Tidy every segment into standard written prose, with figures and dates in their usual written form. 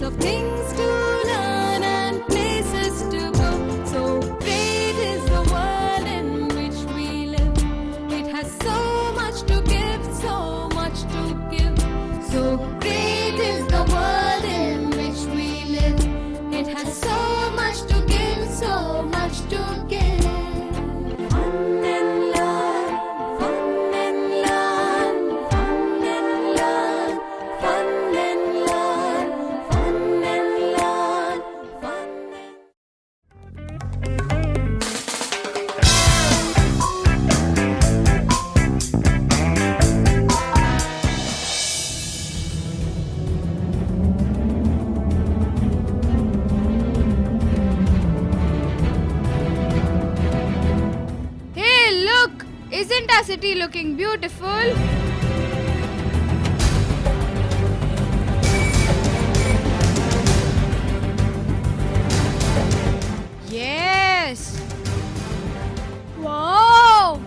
of things to learn and places to go. So great is the world in which we live. It has so much to give, so much to give. So great is the world in which we live. It has so much to give, so much to give. Fun and learn, fun and learn, fun and learn, fun and learn, fun and learn, fun and Hey, look! Isn't our city looking beautiful? Yes! Wow!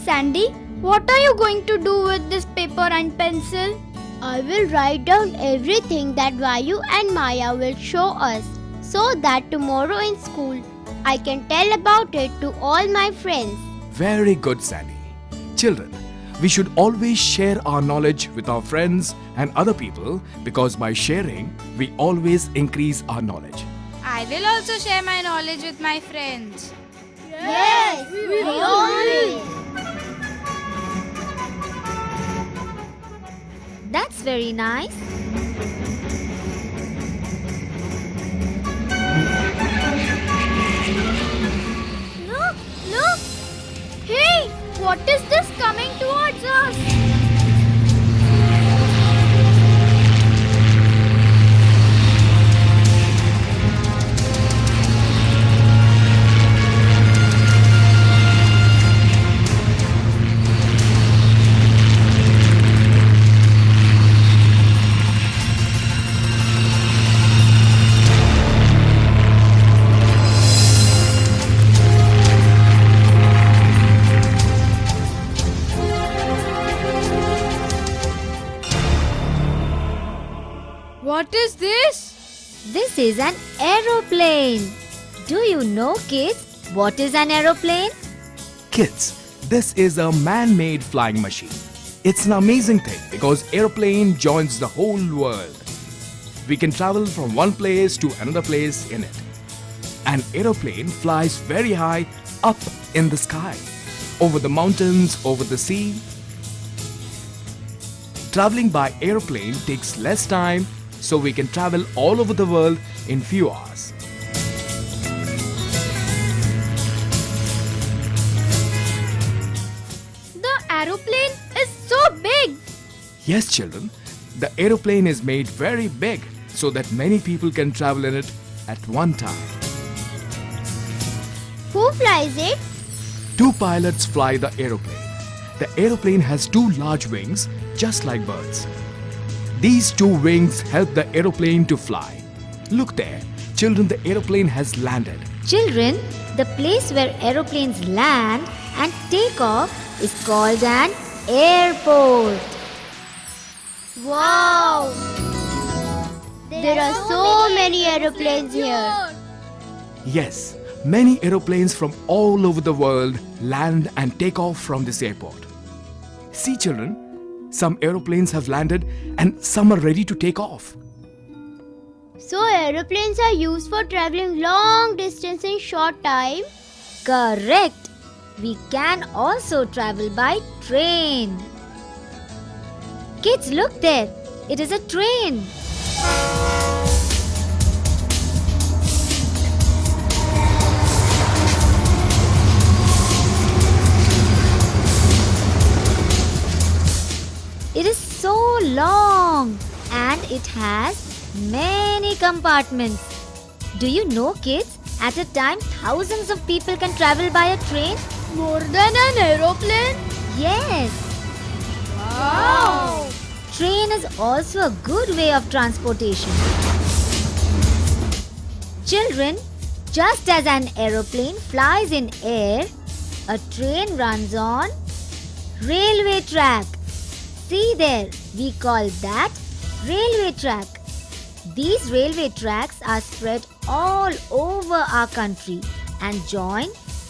Sandy, what are you going to do with this paper and pencil? I will write down everything that Vayu and Maya will show us so that tomorrow in school I can tell about it to all my friends. Very good, Sandy. Children, we should always share our knowledge with our friends and other people because by sharing, we always increase our knowledge. I will also share my knowledge with my friends. Yes, we all will. That's very nice. Look, look! Hey, what is this coming towards us? What is this? This is an aeroplane. Do you know, kids, what is an aeroplane? Kids, this is a man-made flying machine. It's an amazing thing because aeroplane joins the whole world. We can travel from one place to another place in it. An aeroplane flies very high up in the sky, over the mountains, over the sea. Traveling by aeroplane takes less time, so we can travel all over the world in few hours. The aeroplane is so big. Yes, children, the aeroplane is made very big so that many people can travel in it at one time. Who flies it? Two pilots fly the aeroplane. The aeroplane has two large wings, just like birds. These two wings help the aeroplane to fly. Look there, children, the aeroplane has landed. Children, the place where aeroplanes land and take off is called an airport. Wow! There are so many aeroplanes here. Yes, many aeroplanes from all over the world land and take off from this airport. See, children, some aeroplanes have landed and some are ready to take off. So aeroplanes are used for traveling long distance in short time? Correct. We can also travel by train. Kids, look there. It is a train. It is so long and it has many compartments. Do you know, kids, at a time thousands of people can travel by a train? More than an aeroplane? Yes. Wow! Train is also a good way of transportation. Children, just as an aeroplane flies in air, a train runs on railway track. See there, we call that railway track. These railway tracks are spread all over our country and join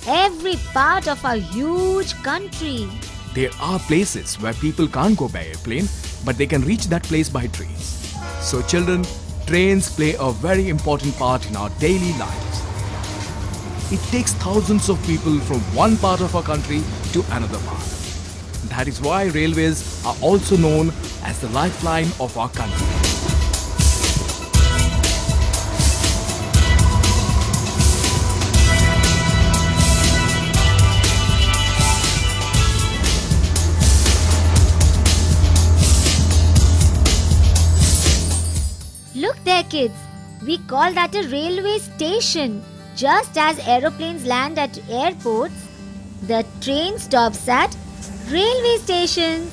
every part of our huge country. There are places where people can't go by airplane, but they can reach that place by trains. So children, trains play a very important part in our daily lives. It takes thousands of people from one part of our country to another part. That is why railways are also known as the lifeline of our country. Look there, kids. We call that a railway station. Just as aeroplanes land at airports, the train stops at railway stations.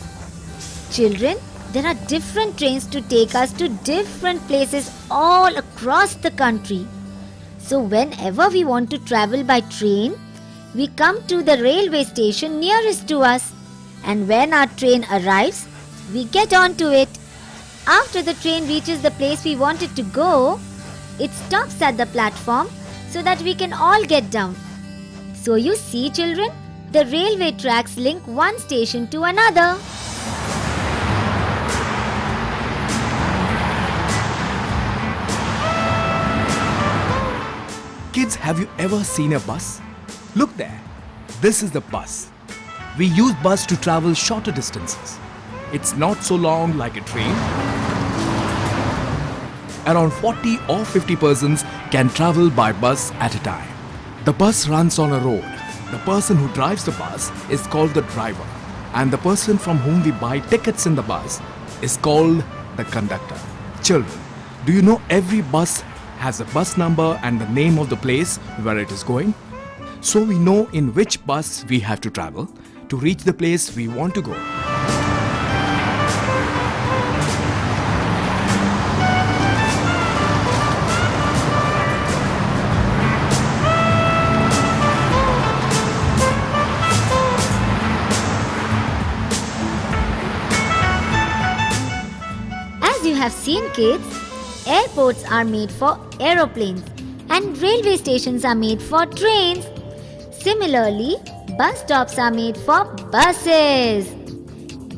Children, there are different trains to take us to different places all across the country. So whenever we want to travel by train, we come to the railway station nearest to us. And when our train arrives, we get onto it. After the train reaches the place we want it to go, it stops at the platform so that we can all get down. So you see, children, the railway tracks link one station to another. Kids, have you ever seen a bus? Look there. This is the bus. We use bus to travel shorter distances. It's not so long like a train. Around 40 or 50 persons can travel by bus at a time. The bus runs on a road. The person who drives the bus is called the driver, and the person from whom we buy tickets in the bus is called the conductor. Children, do you know every bus has a bus number and the name of the place where it is going? So we know in which bus we have to travel to reach the place we want to go. As you have seen, kids, airports are made for aeroplanes and railway stations are made for trains. Similarly, bus stops are made for buses.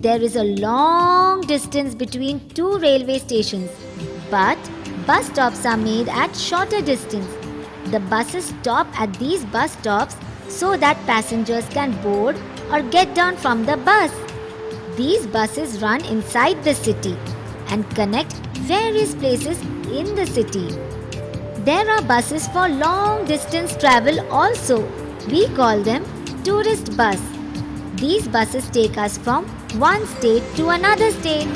There is a long distance between two railway stations, but bus stops are made at shorter distance. The buses stop at these bus stops so that passengers can board or get down from the bus. These buses run inside the city and connect various places in the city. There are buses for long distance travel also. We call them tourist bus. These buses take us from one state to another state.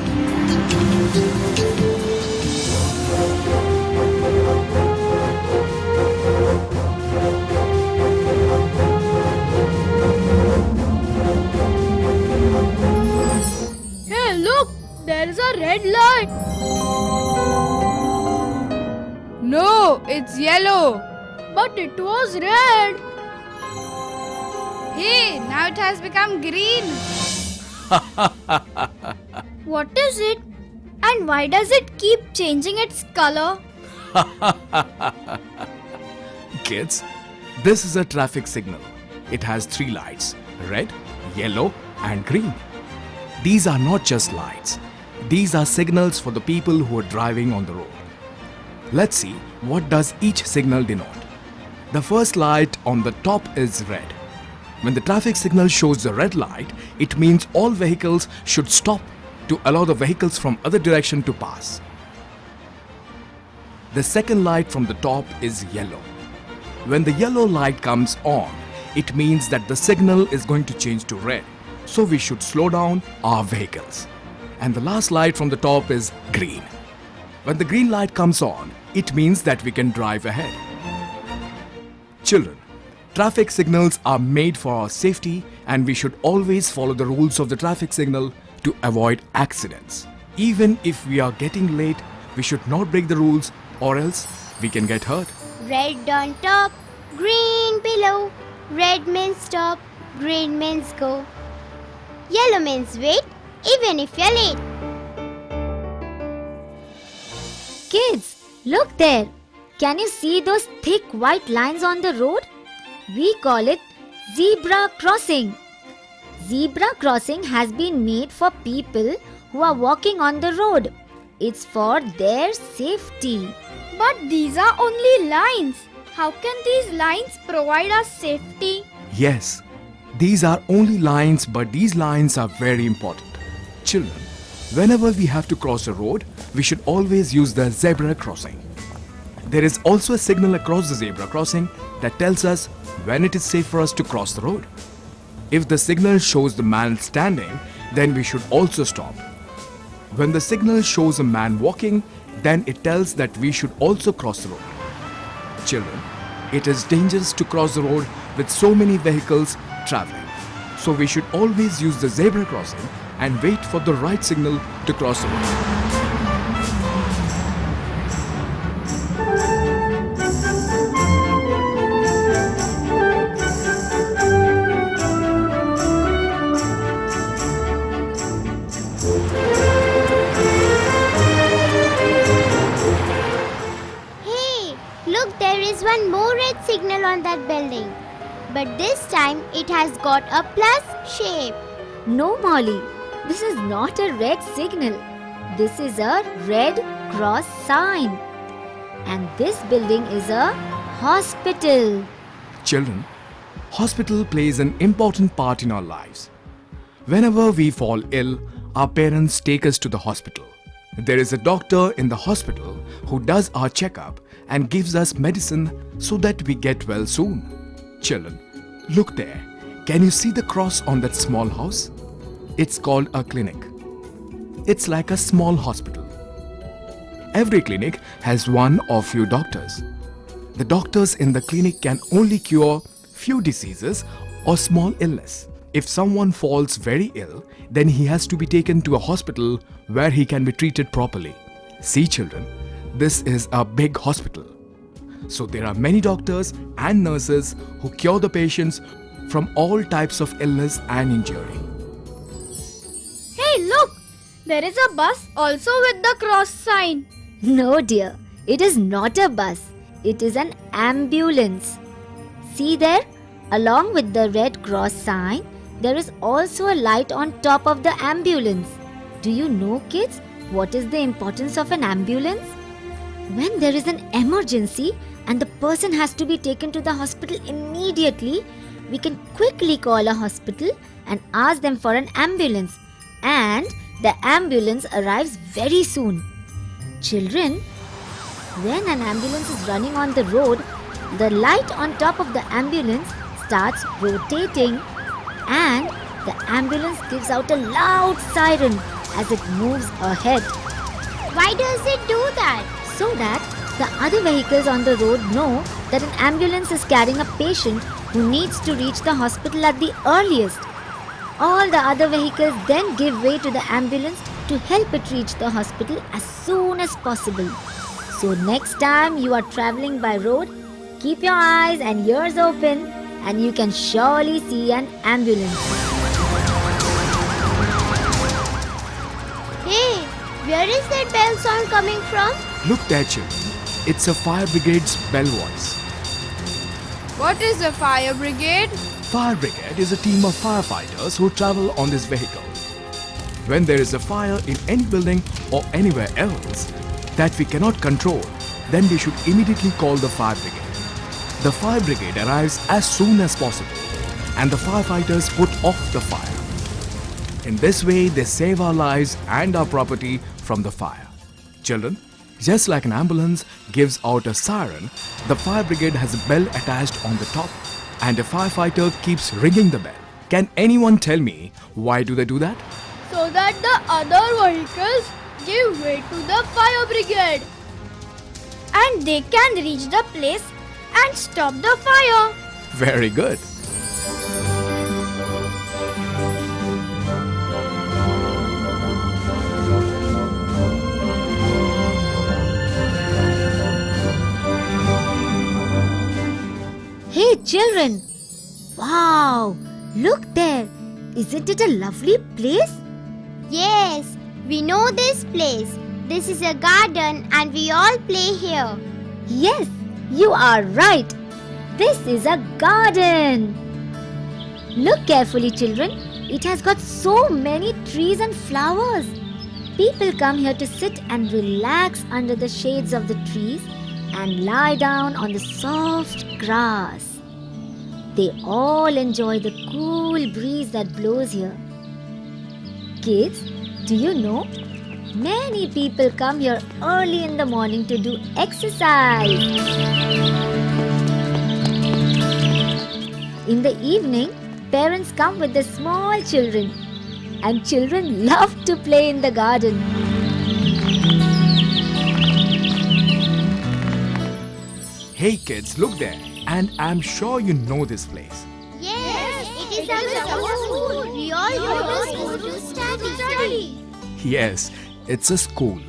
Hey, look! There is a red light. No, it's yellow. But it was red. Hey, now it has become green. What is it? And why does it keep changing its color? Kids, this is a traffic signal. It has three lights: red, yellow, and green. These are not just lights. These are signals for the people who are driving on the road. Let's see what does each signal denote. The first light on the top is red. When the traffic signal shows the red light, it means all vehicles should stop to allow the vehicles from other direction to pass. The second light from the top is yellow. When the yellow light comes on, it means that the signal is going to change to red, so we should slow down our vehicles. And the last light from the top is green. When the green light comes on, it means that we can drive ahead. Children, traffic signals are made for our safety, and we should always follow the rules of the traffic signal to avoid accidents. Even if we are getting late, we should not break the rules, or else we can get hurt. Red on top, green below. Red means stop, green means go. Yellow means wait, even if you're late. Kids, look there. Can you see those thick white lines on the road? We call it zebra crossing. Zebra crossing has been made for people who are walking on the road. It's for their safety. But these are only lines. How can these lines provide us safety? Yes, these are only lines, but these lines are very important. Children, whenever we have to cross a road, we should always use the zebra crossing. There is also a signal across the zebra crossing that tells us when it is safe for us to cross the road. If the signal shows the man standing, then we should also stop. When the signal shows a man walking, then it tells that we should also cross the road. Children, it is dangerous to cross the road with so many vehicles traveling. So we should always use the zebra crossing and wait for the right signal to cross the road. Hey, look, there is one more red signal on that building. But this time it has got a plus shape. No, Molly, this is not a red signal. This is a red cross sign. And this building is a hospital. Children, hospital plays an important part in our lives. Whenever we fall ill, our parents take us to the hospital. There is a doctor in the hospital who does our checkup and gives us medicine so that we get well soon. Children, look there. Can you see the cross on that small house? It's called a clinic. It's like a small hospital. Every clinic has one or few doctors. The doctors in the clinic can only cure few diseases or small illness. If someone falls very ill, then he has to be taken to a hospital where he can be treated properly. See, children, this is a big hospital. So there are many doctors and nurses who cure the patients from all types of illness and injury. Hey, look! There is a bus also with the cross sign. No, dear, it is not a bus. It is an ambulance. See there? Along with the red cross sign, there is also a light on top of the ambulance. Do you know, kids, what is the importance of an ambulance? When there is an emergency and the person has to be taken to the hospital immediately, we can quickly call a hospital and ask them for an ambulance. And the ambulance arrives very soon. Children, when an ambulance is running on the road, the light on top of the ambulance starts rotating and the ambulance gives out a loud siren as it moves ahead. Why does it do that? So that the other vehicles on the road know that an ambulance is carrying a patient who needs to reach the hospital at the earliest. All the other vehicles then give way to the ambulance to help it reach the hospital as soon as possible. So next time you are traveling by road, keep your eyes and ears open and you can surely see an ambulance. Hey, where is that bell sound coming from? Look there, children. It's a fire brigade's bell voice. What is a fire brigade? Fire brigade is a team of firefighters who travel on this vehicle. When there is a fire in any building or anywhere else that we cannot control, then we should immediately call the fire brigade. The fire brigade arrives as soon as possible and the firefighters put off the fire. In this way, they save our lives and our property from the fire. Children, just like an ambulance gives out a siren, the fire brigade has a bell attached on the top and a firefighter keeps ringing the bell. Can anyone tell me why do they do that? So that the other vehicles give way to the fire brigade. And they can reach the place and stop the fire. Very good. Hey children! Wow! Look there! Isn't it a lovely place? Yes, we know this place. This is a garden and we all play here. Yes, you are right. This is a garden. Look carefully, children. It has got so many trees and flowers. People come here to sit and relax under the shades of the trees and lie down on the soft grass. They all enjoy the cool breeze that blows here. Kids, do you know? Many people come here early in the morning to do exercise. In the evening, parents come with the small children, and children love to play in the garden. Hey kids, look there. And I'm sure you know this place. Yes, it is our school. We all go to school to study. Yes, it's a school.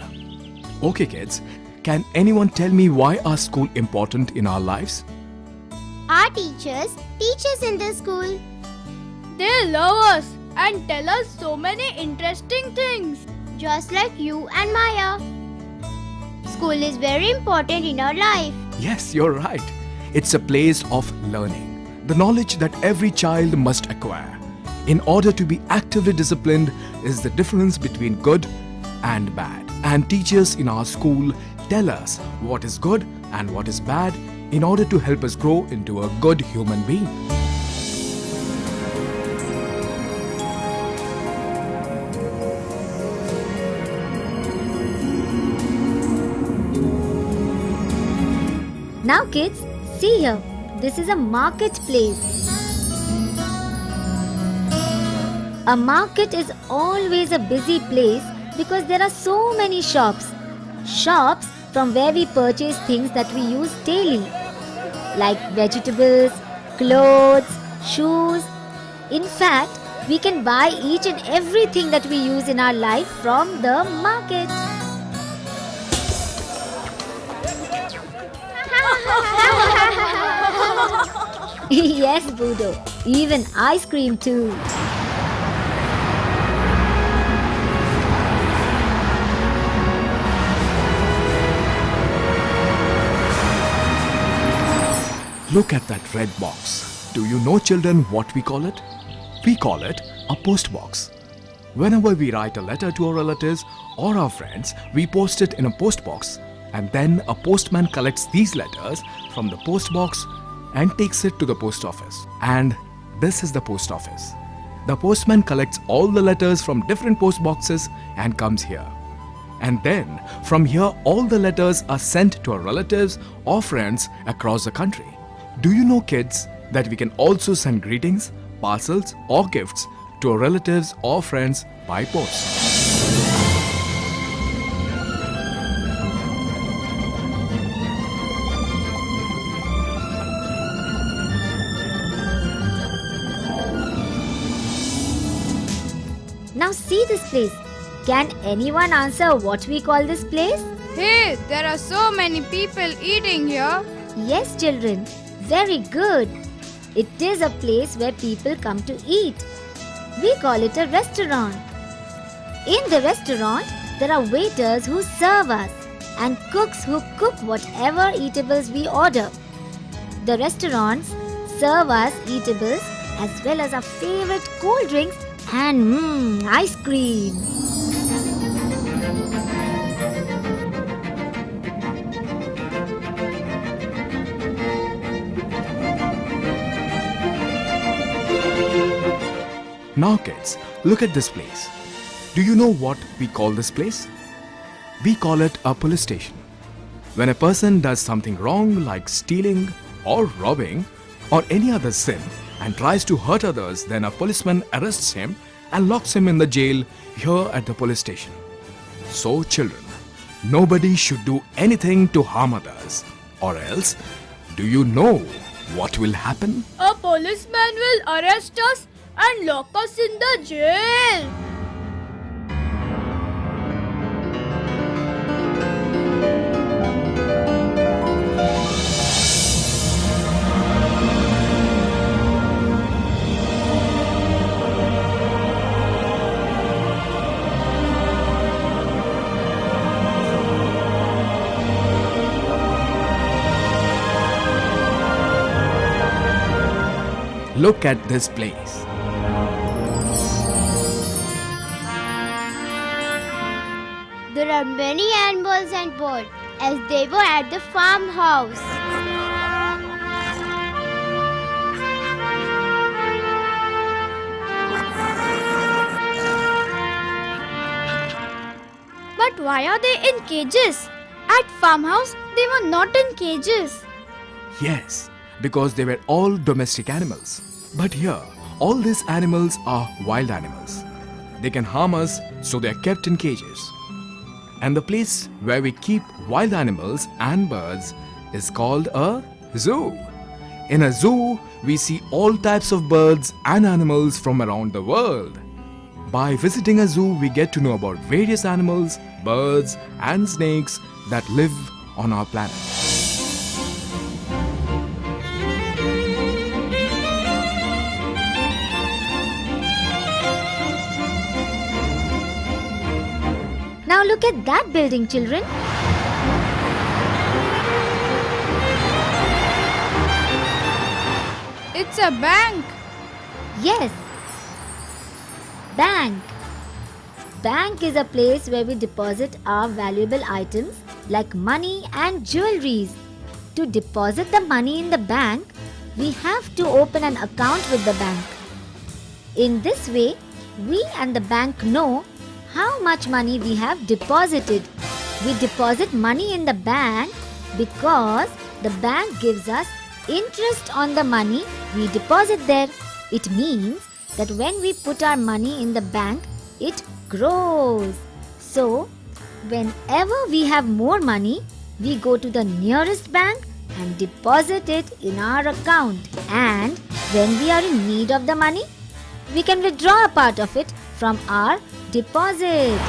Okay kids, can anyone tell me why are school important in our lives? Our teachers teach us in the school. They love us and tell us so many interesting things. Just like you and Maya. School is very important in our life. Yes, you're right. It's a place of learning. The knowledge that every child must acquire. In order to be actively disciplined is the difference between good and bad. And teachers in our school tell us what is good and what is bad in order to help us grow into a good human being. Now kids, see here. This is a marketplace. A market is always a busy place because there are so many shops. Shops from where we purchase things that we use daily, like vegetables, clothes, shoes. In fact, we can buy each and everything that we use in our life from the market. Yes, Budo. Even ice cream too. Look at that red box. Do you know, children, what we call it? We call it a post box. Whenever we write a letter to our relatives or our friends, we post it in a post box, and then a postman collects these letters from the post box and takes it to the post office. And this is the post office. The postman collects all the letters from different post boxes and comes here. And then from here all the letters are sent to our relatives or friends across the country. Do you know, kids, that we can also send greetings, parcels or gifts to our relatives or friends by post? Now see this place. Can anyone answer what we call this place? Hey, there are so many people eating here. Yes, children. Very good. It is a place where people come to eat. We call it a restaurant. In the restaurant, there are waiters who serve us and cooks who cook whatever eatables we order. The restaurants serve us eatables as well as our favorite cold drinks and ice cream. Now kids, look at this place. Do you know what we call this place? We call it a police station. When a person does something wrong like stealing or robbing or any other sin and tries to hurt others, then a policeman arrests him and locks him in the jail here at the police station. So children, nobody should do anything to harm others, or else, do you know what will happen? A policeman will arrest us and lock us in the jail. look at this place. There are many animals and birds as they were at the farmhouse. But why are they in cages? At farmhouse, they were not in cages. Yes, because they were all domestic animals. But here, all these animals are wild animals. They can harm us, so they are kept in cages. And the place where we keep wild animals and birds is called a zoo. In a zoo, we see all types of birds and animals from around the world. By visiting a zoo, we get to know about various animals, birds, and snakes that live on our planet. Now look at that building, children. It's a bank. Yes. Bank. Bank is a place where we deposit our valuable items like money and jewelries. To deposit the money in the bank, we have to open an account with the bank. In this way, we and the bank know how much money we have deposited. We deposit money in the bank because the bank gives us interest on the money we deposit there. It means that when we put our money in the bank, it grows. So, whenever we have more money, we go to the nearest bank and deposit it in our account. And when we are in need of the money, we can withdraw a part of it from our deposit.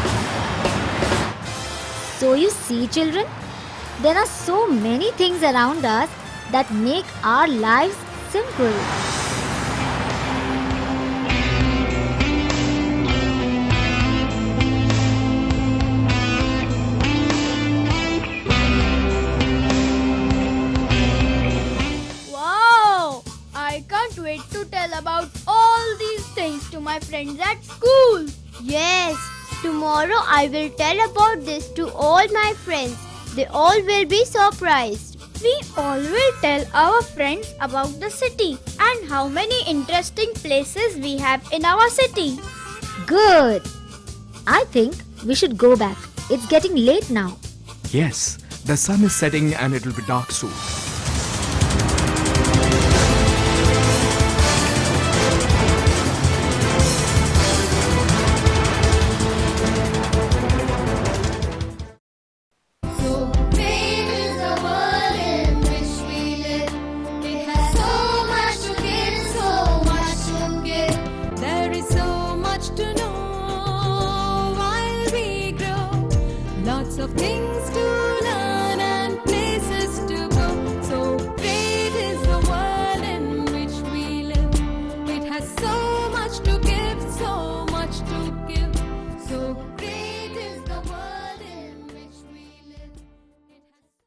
So you see, children, there are so many things around us that make our lives simple. Wow! I can't wait to tell about all these things to my friends at school. Yes, tomorrow I will tell about this to all my friends. They all will be surprised. We all will tell our friends about the city and how many interesting places we have in our city. Good. I think we should go back. It's getting late now. Yes, the sun is setting and it will be dark soon.